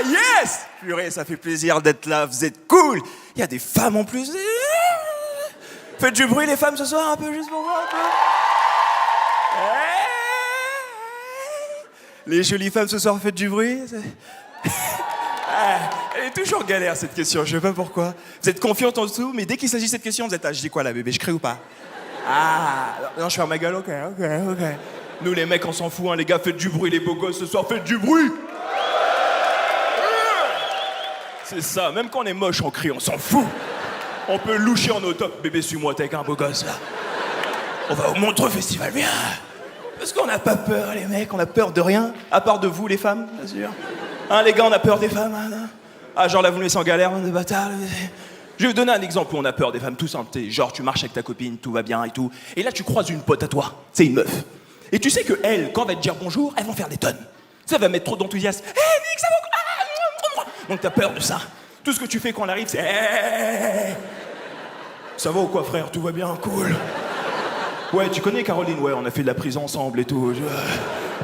Yes! Purée, ça fait plaisir d'être là, vous êtes cool. Il y a des femmes en plus. Faites du bruit les femmes ce soir un peu, juste pour voir un peu. Les jolies femmes ce soir, faites du bruit. Elle est toujours galère cette question, je sais pas pourquoi. Vous êtes confiante en dessous, mais dès qu'il s'agit de cette question, vous êtes je dis quoi là bébé, je crée ou pas? Ah, non, je ferme ma gueule, ok. Nous les mecs on s'en fout, hein, les gars, faites du bruit, les beaux gosses ce soir, faites du bruit. C'est ça, même quand on est moche, on crie, on s'en fout. On peut loucher en auto. Bébé, suis-moi, t'es avec un beau gosse là. On va au Montreux Festival, viens. Parce qu'on n'a pas peur, les mecs, on a peur de rien, à part de vous, les femmes, bien sûr. Hein, les gars, on a peur des femmes, hein. Ah, genre là, vous me laissez en galère, on est bâtards. Je vais vous donner un exemple où on a peur des femmes, tout simple. Genre, tu marches avec ta copine, tout va bien et tout. Et là, tu croises une pote à toi, c'est une meuf. Et tu sais que elle, quand elle va te dire bonjour, elles vont faire des tonnes. Ça va mettre trop d'enthousiasme. Hé, Nick, ça va. Donc t'as peur de ça. Tout ce que tu fais quand elle arrive, c'est hey. Ça va ou quoi, frère? Tout va bien, cool. Ouais, tu connais Caroline, ouais, on a fait de la prison ensemble et tout.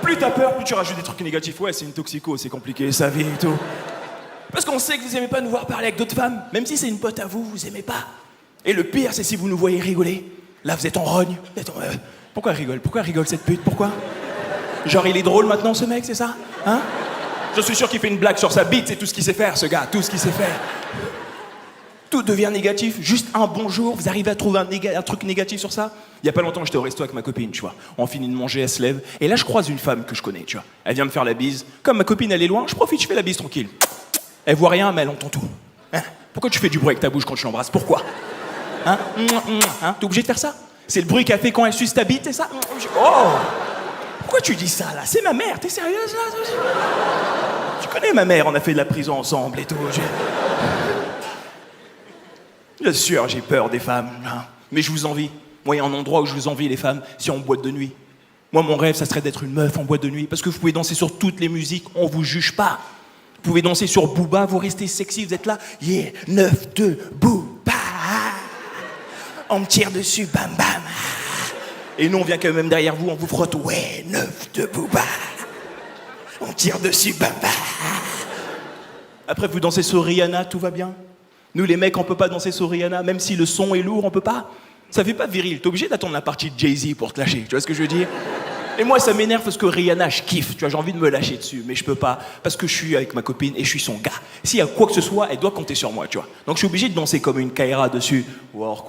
Plus t'as peur, plus tu rajoutes des trucs négatifs. Ouais, c'est une toxico, c'est compliqué, sa vie et tout. Parce qu'on sait que vous aimez pas nous voir parler avec d'autres femmes. Même si c'est une pote à vous, vous aimez pas. Et le pire, c'est si vous nous voyez rigoler. Là, vous êtes en rogne. Pourquoi elle rigole? Pourquoi elle rigole, cette pute? Pourquoi? Genre, il est drôle maintenant, ce mec, c'est ça? Hein? Je suis sûr qu'il fait une blague sur sa bite, c'est tout ce qu'il sait faire, ce gars, tout ce qu'il sait faire. Tout devient négatif, juste un bonjour, vous arrivez à trouver un truc négatif sur ça? Il y a pas longtemps, j'étais au resto avec ma copine, tu vois. On finit de manger, elle se lève, et là, je croise une femme que je connais, tu vois. Elle vient me faire la bise. Comme ma copine, elle est loin, je profite, je fais la bise tranquille. Elle voit rien, mais elle entend tout. Hein? Pourquoi tu fais du bruit avec ta bouche quand tu l'embrasses? Pourquoi? Hein? T'es obligé de faire ça? C'est le bruit qu'elle fait quand elle suce ta bite, c'est ça? Oh! Pourquoi tu dis ça, là? C'est ma mère, t'es sérieuse, là? Tu connais ma mère, on a fait de la prison ensemble et tout. Bien sûr, j'ai peur des femmes, hein. Mais je vous envie. Moi, il y a un endroit où je vous envie, les femmes, c'est en boîte de nuit. Moi, mon rêve, ça serait d'être une meuf en boîte de nuit. Parce que vous pouvez danser sur toutes les musiques, on vous juge pas. Vous pouvez danser sur Booba, vous restez sexy, vous êtes là. Yeah, 9-2, Booba. On me tire dessus, bam bam. Et nous, on vient quand même derrière vous, on vous frotte. Ouais, 9-2, Booba. On tire dessus, bam bam. Après, vous dansez sur Rihanna, tout va bien. Nous, les mecs, on peut pas danser sur Rihanna, même si le son est lourd, on peut pas. Ça fait pas viril. T'es obligé d'attendre la partie de Jay-Z pour te lâcher. Tu vois ce que je veux dire? Et moi, ça m'énerve parce que Rihanna, je kiffe. Tu vois, j'ai envie de me lâcher dessus, mais je peux pas parce que je suis avec ma copine et je suis son gars. S'il y a quoi que ce soit, elle doit compter sur moi, tu vois. Donc, je suis obligé de danser comme une Kaira dessus. Work.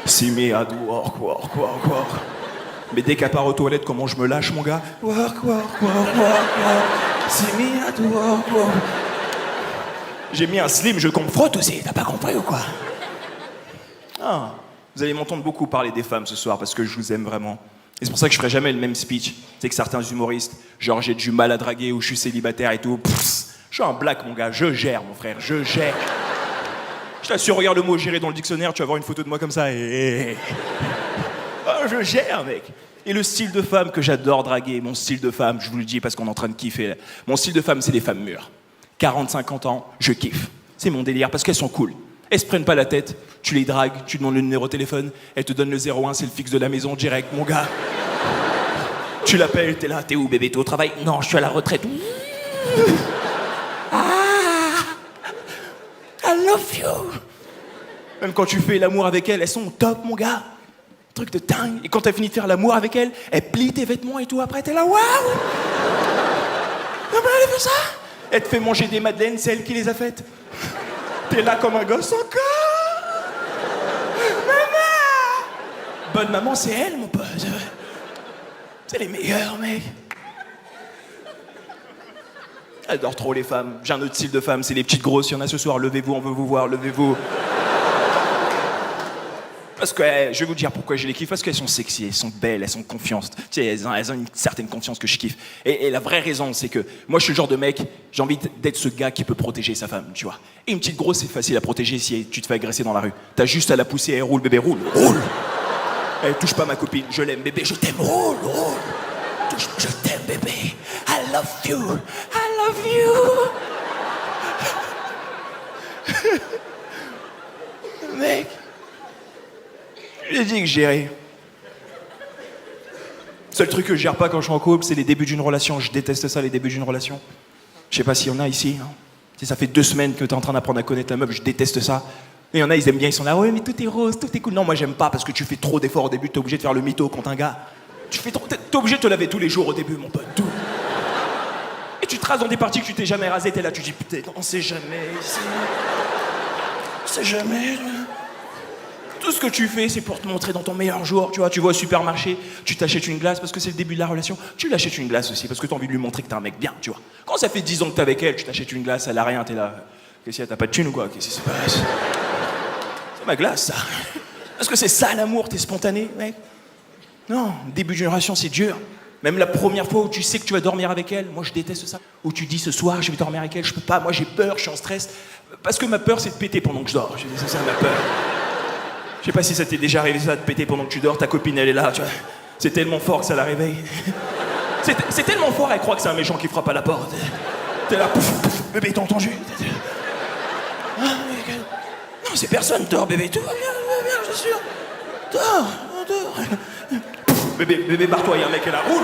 See me, I do work. Mais dès qu'elle part aux toilettes, comment je me lâche, mon gars? Work. See me, I do work. J'ai mis un slim, je me frotte aussi. T'as pas compris ou quoi? Ah, vous allez m'entendre beaucoup parler des femmes ce soir parce que je vous aime vraiment. Et c'est pour ça que je ferai jamais le même speech. C'est que certains humoristes, genre j'ai du mal à draguer ou je suis célibataire et tout. Je suis un black, mon gars. Je gère, mon frère. Je gère. Je t'assure, regarde le mot gérer dans le dictionnaire, tu vas voir une photo de moi comme ça et... Oh, je gère, mec. Et le style de femme que j'adore draguer, mon style de femme, je vous le dis parce qu'on est en train de kiffer. Mon style de femme, c'est les femmes mûres. 40-50 ans, je kiffe. C'est mon délire parce qu'elles sont cool. Elles se prennent pas la tête, tu les dragues, tu demandes le numéro de téléphone, elles te donnent le 01, c'est le fixe de la maison, direct, mon gars. Tu l'appelles, t'es là, t'es où bébé, t'es au travail? Non, je suis à la retraite. I love you. Même quand tu fais l'amour avec elles sont au top, mon gars. Truc de dingue. Et quand t'as fini de faire l'amour avec elles, elles plient tes vêtements et tout, après t'es là, waouh. Comment elle a fait ça? Elle te fait manger des madeleines, c'est elle qui les a faites. T'es là comme un gosse encore. Maman. Bonne maman, c'est elle, mon pote. C'est les meilleurs, mec. J'adore trop les femmes. J'ai un autre style de femme, c'est les petites grosses. Il y en a ce soir, levez-vous, on veut vous voir, levez-vous. Parce que, je vais vous dire pourquoi je les kiffe. Parce qu'elles sont sexy, elles sont belles, elles sont confiantes. Tu sais, elles ont une certaine confiance que je kiffe. Et la vraie raison, c'est que moi, je suis le genre de mec, j'ai envie d'être ce gars qui peut protéger sa femme, tu vois. Et une petite grosse, c'est facile à protéger si tu te fais agresser dans la rue. T'as juste à la pousser, elle roule, bébé, roule. Elle touche pas ma copine, je l'aime, bébé, je t'aime, roule. Touche, je t'aime, bébé. I love you. Mec. J'ai dit que j'irais. Seul truc que je gère pas quand je suis en couple, c'est les débuts d'une relation. Je déteste ça, les débuts d'une relation. Je sais pas s'il y en a ici. Hein. Si ça fait 2 semaines que t'es en train d'apprendre à connaître la meuf, je déteste ça. Et il y en a, ils aiment bien, ils sont là, ouais, mais tout est rose, tout est cool. Non, moi j'aime pas parce que tu fais trop d'efforts au début, t'es obligé de faire le mytho contre un gars. T'es obligé de te laver tous les jours au début, mon pote, tout. Et tu te rases dans des parties que tu t'es jamais rasé, t'es là, tu dis, putain, on sait jamais ici. On sait jamais. Tout ce que tu fais, c'est pour te montrer dans ton meilleur jour. Tu vois, tu vas au supermarché, tu t'achètes une glace parce que c'est le début de la relation. Tu l'achètes une glace aussi parce que t'as envie de lui montrer que t'es un mec bien, tu vois. Quand ça fait 10 ans que t'es avec elle, tu t'achètes une glace, elle a rien, t'es là. Qu'est-ce qu'il y a, t'as pas de thune ou quoi? Qu'est-ce qui se passe? C'est ma glace, ça. Parce que c'est ça l'amour, t'es spontané, mec. Non, début de génération, c'est dur. Même la première fois où tu sais que tu vas dormir avec elle, moi je déteste ça. Où tu dis ce soir je vais dormir avec elle, je peux pas, moi j'ai peur, je suis en stress. Parce que ma peur c'est de péter pendant que je dors. C'est ça ma peur. Je sais pas si ça t'est déjà arrivé ça, de péter pendant que tu dors, ta copine elle est là, tu vois. C'est tellement fort que ça la réveille. C'est tellement fort, elle croit que c'est un méchant qui frappe à la porte. T'es là, pouf, pouf, bébé, t'as entendu? Ah, non, c'est personne, dors bébé, tout va bien, je suis sûr. Dors. Pouf, bébé, barre-toi, y'a un mec qui est là, roule.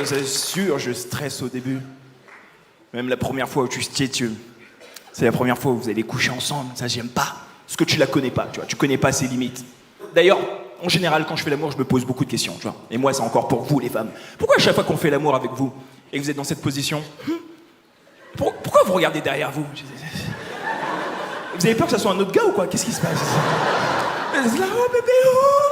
C'est sûr, je stresse au début. Même la première fois où tu c'est la première fois où vous allez coucher ensemble, ça j'aime pas. Parce que tu la connais pas, tu vois, tu connais pas ses limites. D'ailleurs, en général, quand je fais l'amour, je me pose beaucoup de questions, tu vois. Et moi, c'est encore pour vous, les femmes. Pourquoi à chaque fois qu'on fait l'amour avec vous, et que vous êtes dans cette position, pourquoi vous regardez derrière vous? Vous avez peur que ça soit un autre gars ou quoi? Qu'est-ce qui se passe? Là, oh bébé, oh!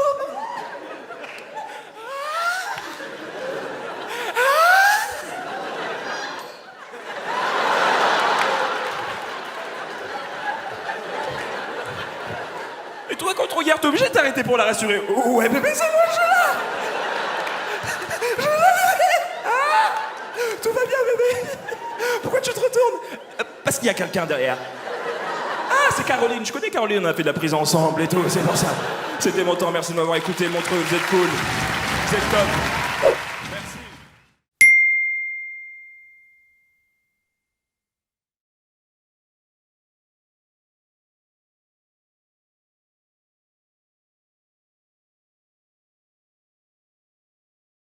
Et toi, quand on regarde, t'es obligé de t'arrêter pour la rassurer. Oh, ouais, bébé, c'est moi, je suis là. Je suis là, bébé. Ah, tout va bien, bébé. Pourquoi tu te retournes? Parce qu'il y a quelqu'un derrière. Ah, c'est Caroline. Je connais Caroline, on a fait de la prise ensemble et tout, c'est pour ça. C'était mon temps, merci de m'avoir écouté, Montreux, vous êtes cool. Vous êtes top.